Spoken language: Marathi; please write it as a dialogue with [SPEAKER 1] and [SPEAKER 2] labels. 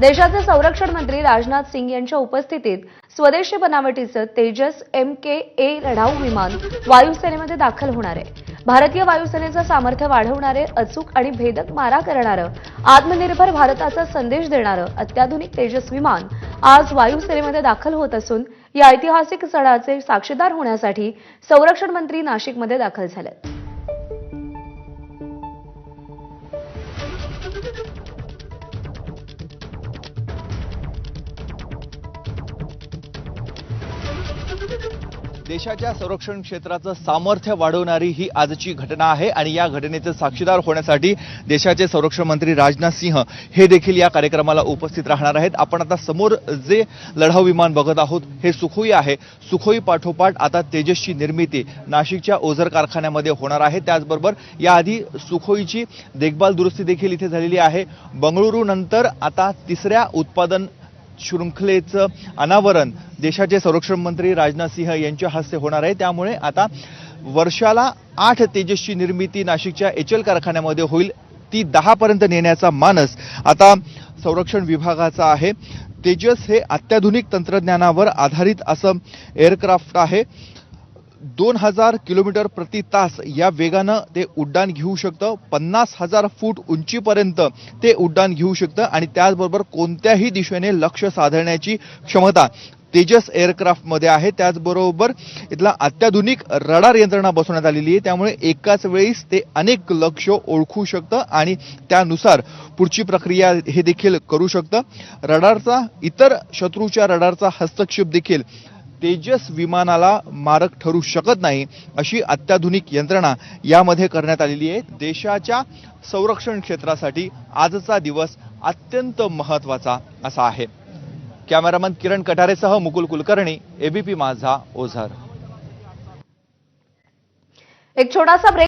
[SPEAKER 1] देशाचे संरक्षण मंत्री राजनाथ सिंग यांच्या उपस्थितीत स्वदेशी बनावटीचं तेजस MKA लढाऊ विमान वायुसेनेमध्ये दाखल होणार आहे। भारतीय वायुसेनेचं सामर्थ्य वाढवणारे, अचूक आणि भेदक मारा करणारं, आत्मनिर्भर भारताचा संदेश देणारं अत्याधुनिक तेजस विमान आज वायुसेनेमध्ये दाखल होत असून या ऐतिहासिक सणाचे साक्षीदार होण्यासाठी संरक्षण मंत्री नाशिकमध्ये दाखल झालेत।
[SPEAKER 2] देशाच्या संरक्षण क्षेत्राचं सामर्थ्य वाढवणारी ही आजची घटना आहे आणि या घटनेचे साक्षीदार होण्यासाठी देशाचे संरक्षण मंत्री राजनाथ सिंह हे देखील या कार्यक्रमाला उपस्थित राहणार आहेत। आपण आता समोर जे लढाऊ विमान बघत आहोत हे सुखोई आहे। सुखोई पाठोपाठ आता तेजसची निर्मिती नाशिकच्या ओझर कारखान्यामध्ये होणार आहे। त्याचबरोबर याआधी सुखोईची देखभाल दुरुस्ती देखील इथे झालेली आहे। बंगळुरू नंतर आता तिसऱ्या उत्पादन शृंखलेचं अनावरण देशाचे संरक्षण मंत्री राजनाथ सिंह यांच्या हस्ते होणार आहे। त्यामुळे आता वर्षाला 8 तेजसची निर्मिती नाशिकच्या HL कारखान्यामध्ये होईल। ती 10 पर्यंत नेण्याचा मानस आता संरक्षण विभागाचा आहे। तेजस हे अत्याधुनिक तंत्रज्ञानावर आधारित असं एअरक्राफ्ट आहे। 2000 किलोमीटर प्रति तास या वेगानं ते उड्डाण घेऊ शकतं। 50,000 फूट उंचीपर्यंत ते उड्डाण घेऊ शकतं आणि त्याचबरोबर कोणत्याही दिशेने लक्ष्य साधण्याची क्षमता तेजस एअरक्राफ्टमध्ये आहे। त्याचबरोबर इथला अत्याधुनिक रडार यंत्रणा बसवण्यात आलेली आहे। त्यामुळे एकाच वेळीच ते अनेक लक्ष्य ओळखू शकतं आणि त्यानुसार पुढची प्रक्रिया हे देखील करू शकतं। रडारचा इतर शत्रूच्या रडारचा हस्तक्षेप देखील तेजस विमानाला मारक ठरू शकत नाही, अशी अत्याधुनिक यंत्रणा यामध्ये करण्यात आलेली आहे। देशाच्या संरक्षण क्षेत्रासाठी आजचा दिवस अत्यंत महत्त्वाचा असा आहे। कॅमेरामन किरण कटारेसह मुकुल कुलकर्णी, ABP माझा, ओझर।
[SPEAKER 1] एक छोटासा ब्रेक